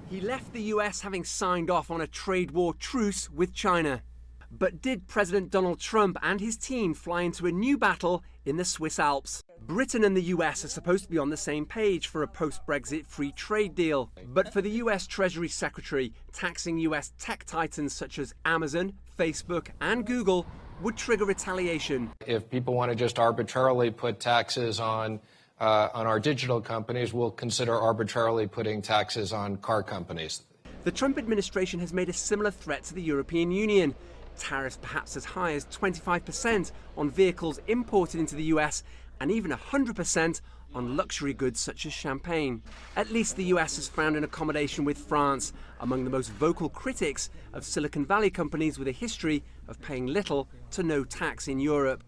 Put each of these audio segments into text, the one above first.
He left the US having signed off on a trade war truce with China. But did President Donald Trump and his team fly into a new battle in the Swiss Alps? Britain and the US are supposed to be on the same page for a post-Brexit free trade deal. But for the US Treasury Secretary, taxing US tech titans such as Amazon, Facebook and Google would trigger retaliation. If people want to just arbitrarily put taxes on our digital companies, we'll consider arbitrarily putting taxes on car companies. The Trump administration has made a similar threat to the European Union. Tariffs perhaps as high as 25% on vehicles imported into the US and even 100% on luxury goods such as champagne. At least the US has found an accommodation with France, among the most vocal critics of Silicon Valley companies with a history of paying little to no tax in Europe.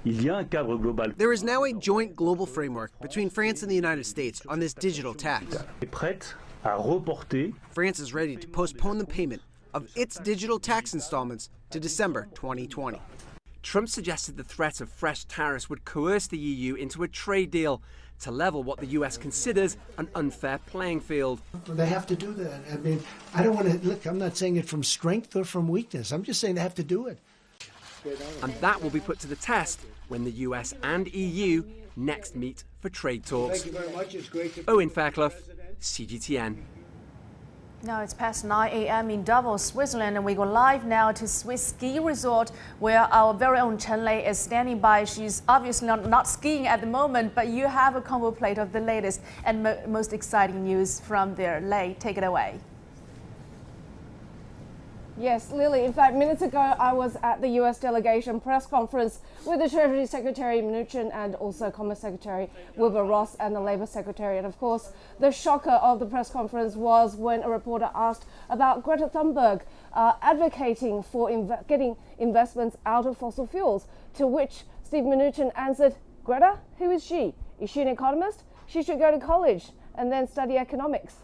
There is now a joint global framework between France and the United States on this digital tax. France is ready to postpone the payment of its digital tax installments to December 2020. Trump suggested the threat of fresh tariffs would coerce the EU into a trade deal to level what the US considers an unfair playing field. They have to do that. I mean, I don't want to, look, I'm not saying it from strength or from weakness. I'm just saying they have to do it. And that will be put to the test when the US and EU next meet for trade talks. Thank you very much. It's great to Owen Fairclough, CGTN. Now it's past 9 a.m. in Davos, Switzerland, and we go live now to Swiss ski resort where our very own Chen Lei is standing by. She's obviously not skiing at the moment, but you have a combo plate of the latest and most exciting news from there. Lei, take it away. Yes, Lily. In fact, minutes ago, I was at the U.S. delegation press conference with the Treasury Secretary Mnuchin and also Commerce Secretary Wilbur Ross and the Labour Secretary. And of course, the shocker of the press conference was when a reporter asked about Greta Thunberg advocating for getting investments out of fossil fuels, to which Steve Mnuchin answered, Greta, who is she? Is she an economist? She should go to college and then study economics.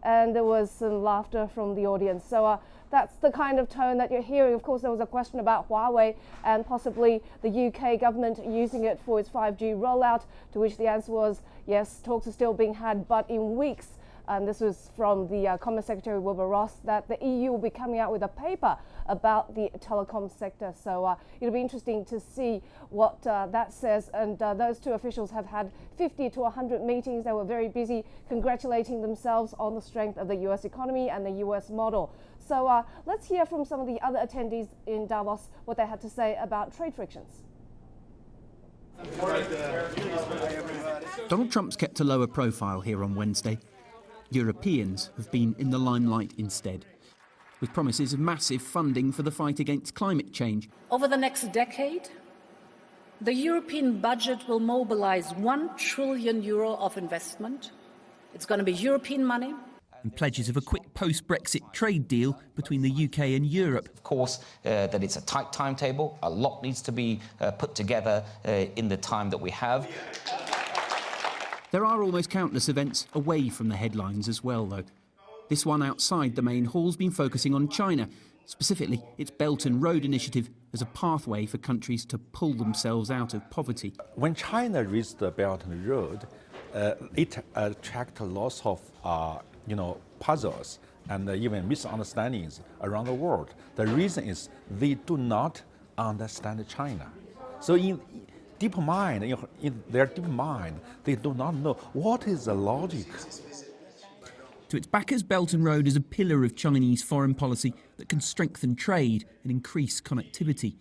And there was some laughter from the audience. So that's the kind of tone that you're hearing. Of course, there was a question about Huawei and possibly the UK government using it for its 5G rollout, to which the answer was, yes, talks are still being had, but in weeks. And this was from the Commerce Secretary Wilbur Ross, that the EU will be coming out with a paper about the telecom sector. So it'll be interesting to see what that says. And those two officials have had 50 to 100 meetings. They were very busy congratulating themselves on the strength of the US economy and the US model. So let's hear from some of the other attendees in Davos what they had to say about trade frictions. Donald Trump's kept a lower profile here on Wednesday. Europeans have been in the limelight instead, with promises of massive funding for the fight against climate change. Over the next decade, the European budget will mobilise €1 trillion of investment. It's going to be European money. And pledges of a quick post-Brexit trade deal between the UK and Europe. Of course, that it's a tight timetable. A lot needs to be put together in the time that we have. There are almost countless events away from the headlines as well, though. This one outside the main hall's been focusing on China, specifically its Belt and Road initiative as a pathway for countries to pull themselves out of poverty. When China reached the Belt and Road, it attracted lots of puzzles and even misunderstandings around the world. The reason is they do not understand China. So in their deep mind, they do not know what is the logic. To its backers, Belt and Road is a pillar of Chinese foreign policy that can strengthen trade and increase connectivity.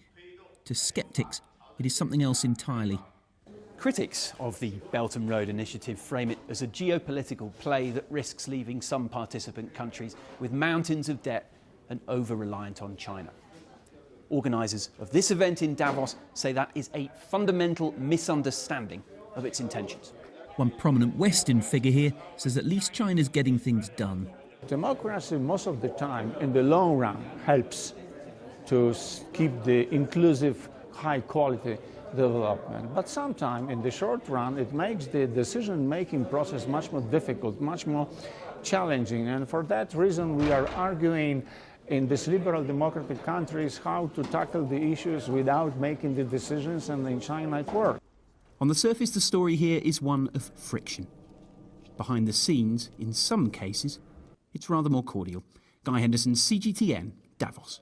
To sceptics, it is something else entirely. Critics of the Belt and Road initiative frame it as a geopolitical play that risks leaving some participant countries with mountains of debt and over-reliant on China. Organisers of this event in Davos say that is a fundamental misunderstanding of its intentions. One prominent Western figure here says at least China's getting things done. Democracy most of the time in the long run helps to keep the inclusive, high quality development. But sometimes in the short run it makes the decision-making process much more difficult, much more challenging. And for that reason we are arguing in these liberal democratic countries how to tackle the issues without making the decisions, and in China it works. On the surface, the story here is one of friction. Behind the scenes, in some cases, it's rather more cordial. Guy Henderson, CGTN, Davos.